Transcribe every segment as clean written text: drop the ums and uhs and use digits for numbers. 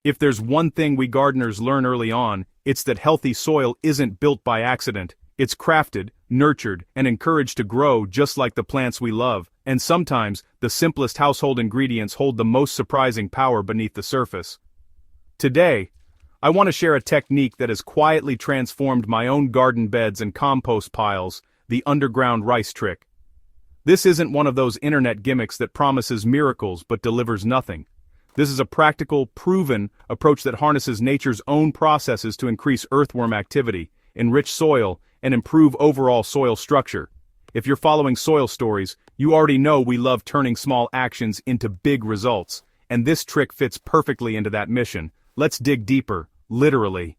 If there's one thing we gardeners learn early on, it's that healthy soil isn't built by accident. It's crafted, nurtured, and encouraged to grow just like the plants we love, and sometimes, the simplest household ingredients hold the most surprising power beneath the surface. Today, I want to share a technique that has quietly transformed my own garden beds and compost piles, the underground rice trick. This isn't one of those internet gimmicks that promises miracles but delivers nothing. This is a practical, proven approach that harnesses nature's own processes to increase earthworm activity, enrich soil, and improve overall soil structure. If you're following soil stories, you already know we love turning small actions into big results, and this trick fits perfectly into that mission. Let's dig deeper, literally.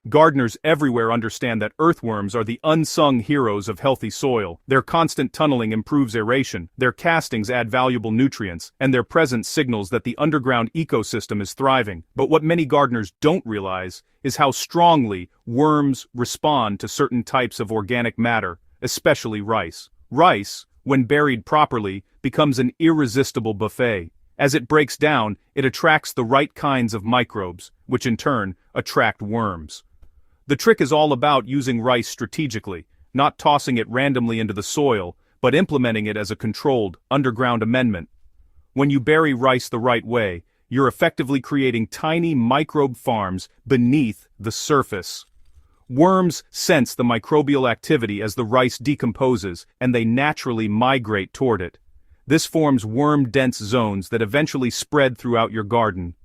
Gardeners everywhere understand that earthworms are the unsung heroes of healthy soil. Their constant tunneling improves aeration, their castings add valuable nutrients, and their presence signals that the underground ecosystem is thriving. But what many gardeners don't realize is how strongly worms respond to certain types of organic matter, especially rice. Rice, when buried properly, becomes an irresistible buffet. As it breaks down, it attracts the right kinds of microbes, which in turn attract worms. The trick is all about using rice strategically, not tossing it randomly into the soil, but implementing it as a controlled, underground amendment. When you bury rice the right way, you're effectively creating tiny microbe farms beneath the surface. Worms sense the microbial activity as the rice decomposes, and they naturally migrate toward it. This forms worm-dense zones that eventually spread throughout your garden.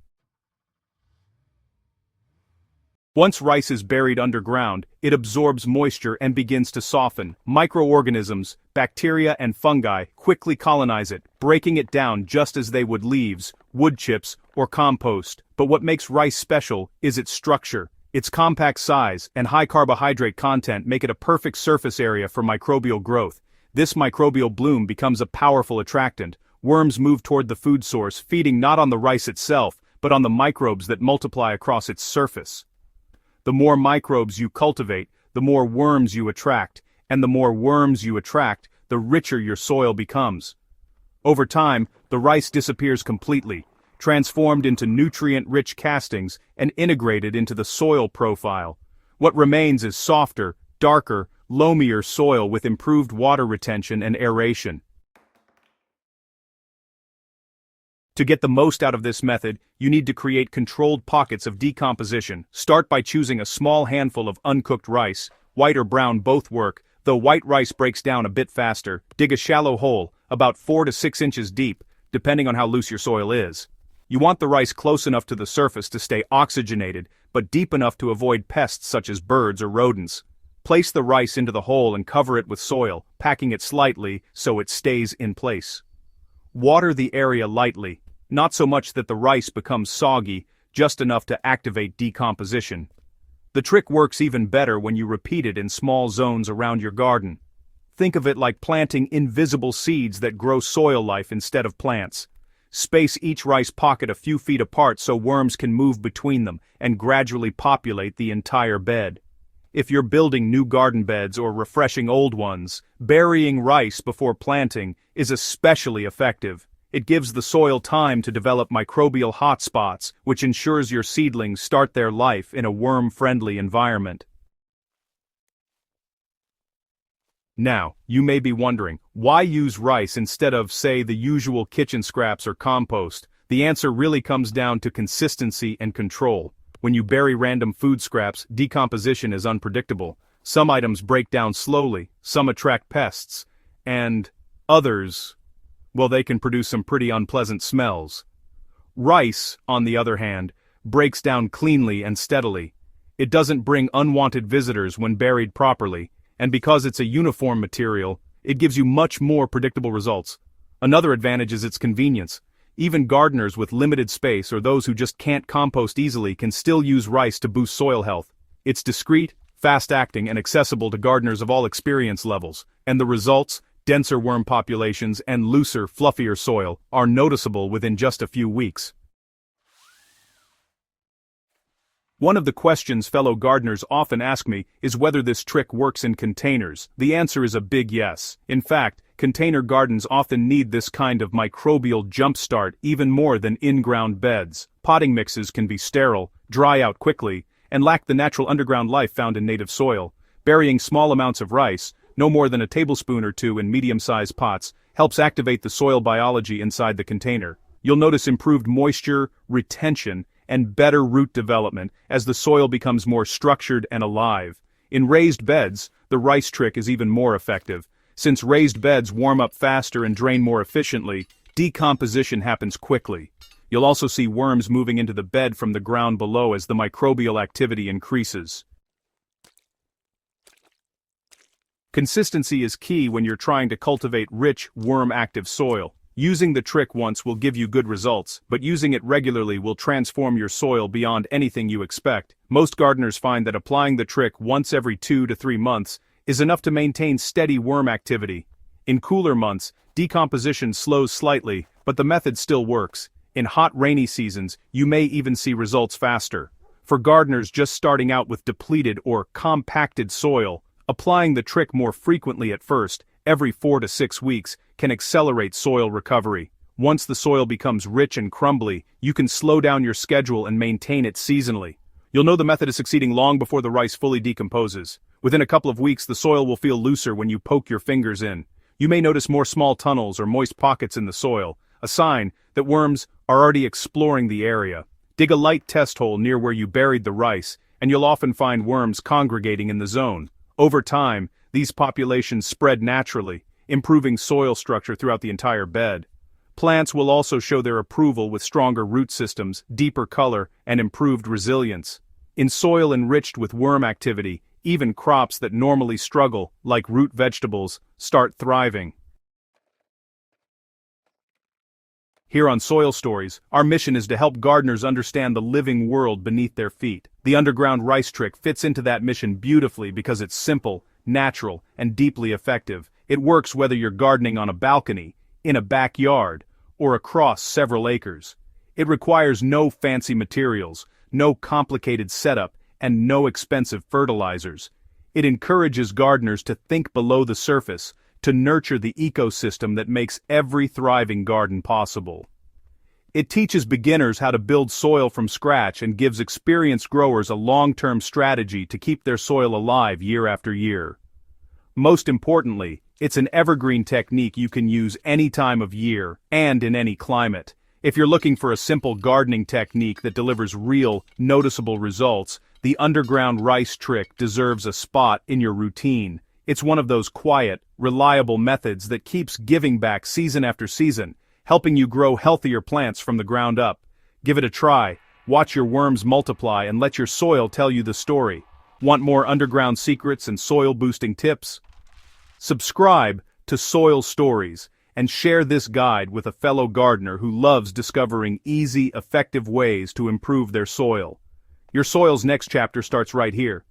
Once rice is buried underground, it absorbs moisture and begins to soften. Microorganisms, bacteria and fungi quickly colonize it, breaking it down just as they would leaves, wood chips, or compost. But what makes rice special is its structure. Its compact size and high carbohydrate content make it a perfect surface area for microbial growth. This microbial bloom becomes a powerful attractant. Worms move toward the food source, feeding not on the rice itself, but on the microbes that multiply across its surface. The more microbes you cultivate, the more worms you attract, and the more worms you attract, the richer your soil becomes. Over time, the rice disappears completely, transformed into nutrient-rich castings and integrated into the soil profile. What remains is softer, darker, loamier soil with improved water retention and aeration. To get the most out of this method, you need to create controlled pockets of decomposition. Start by choosing a small handful of uncooked rice. White or brown both work, though white rice breaks down a bit faster. Dig a shallow hole, about 4 to 6 inches deep, depending on how loose your soil is. You want the rice close enough to the surface to stay oxygenated, but deep enough to avoid pests such as birds or rodents. Place the rice into the hole and cover it with soil, packing it slightly so it stays in place. Water the area lightly, not so much that the rice becomes soggy, just enough to activate decomposition. The trick works even better when you repeat it in small zones around your garden. Think of it like planting invisible seeds that grow soil life instead of plants. Space each rice pocket a few feet apart so worms can move between them and gradually populate the entire bed. If you're building new garden beds or refreshing old ones, burying rice before planting is especially effective. It gives the soil time to develop microbial hotspots, which ensures your seedlings start their life in a worm-friendly environment. Now, you may be wondering, why use rice instead of, say, the usual kitchen scraps or compost? The answer really comes down to consistency and control. When you bury random food scraps, decomposition is unpredictable. Some items break down slowly, some attract pests, and others, well, they can produce some pretty unpleasant smells. Rice, on the other hand, breaks down cleanly and steadily. It doesn't bring unwanted visitors when buried properly, and because it's a uniform material, it gives you much more predictable results. Another advantage is its convenience. Even gardeners with limited space or those who just can't compost easily can still use rice to boost soil health. It's discreet, fast-acting, and accessible to gardeners of all experience levels, and the results, denser worm populations and looser, fluffier soil, are noticeable within just a few weeks. One of the questions fellow gardeners often ask me is whether this trick works in containers. The answer is a big yes. In fact, container gardens often need this kind of microbial jumpstart even more than in-ground beds. Potting mixes can be sterile, dry out quickly, and lack the natural underground life found in native soil. Burying small amounts of rice, no more than a tablespoon or two in medium-sized pots, helps activate the soil biology inside the container. You'll notice improved moisture, retention, and better root development as the soil becomes more structured and alive. In raised beds, the rice trick is even more effective. Since raised beds warm up faster and drain more efficiently, decomposition happens quickly. You'll also see worms moving into the bed from the ground below as the microbial activity increases. Consistency is key when you're trying to cultivate rich, worm-active soil. Using the trick once will give you good results, but using it regularly will transform your soil beyond anything you expect. Most gardeners find that applying the trick once every 2 to 3 months is enough to maintain steady worm activity. In cooler months, decomposition slows slightly, but the method still works. In hot rainy seasons, you may even see results faster. For gardeners just starting out with depleted or compacted soil, applying the trick more frequently at first, every 4 to 6 weeks, can accelerate soil recovery. Once the soil becomes rich and crumbly, you can slow down your schedule and maintain it seasonally. You'll know the method is succeeding long before the rice fully decomposes. Within a couple of weeks, the soil will feel looser when you poke your fingers in. You may notice more small tunnels or moist pockets in the soil, a sign that worms are already exploring the area. Dig a light test hole near where you buried the rice, and you'll often find worms congregating in the zone. Over time, these populations spread naturally, improving soil structure throughout the entire bed. Plants will also show their approval with stronger root systems, deeper color, and improved resilience. In soil enriched with worm activity, even crops that normally struggle, like root vegetables, start thriving. Here on Soil Stories, our mission is to help gardeners understand the living world beneath their feet. The underground rice trick fits into that mission beautifully because it's simple, natural, and deeply effective. It works whether you're gardening on a balcony, in a backyard, or across several acres. It requires no fancy materials, no complicated setup, and no expensive fertilizers. It encourages gardeners to think below the surface, to nurture the ecosystem that makes every thriving garden possible. It teaches beginners how to build soil from scratch and gives experienced growers a long-term strategy to keep their soil alive year after year. Most importantly, it's an evergreen technique you can use any time of year and in any climate. If you're looking for a simple gardening technique that delivers real, noticeable results, the underground rice trick deserves a spot in your routine. It's one of those quiet, reliable methods that keeps giving back season after season, helping you grow healthier plants from the ground up. Give it a try, watch your worms multiply, and let your soil tell you the story. Want more underground secrets and soil-boosting tips? Subscribe to Soil Stories and share this guide with a fellow gardener who loves discovering easy, effective ways to improve their soil. Your soil's next chapter starts right here.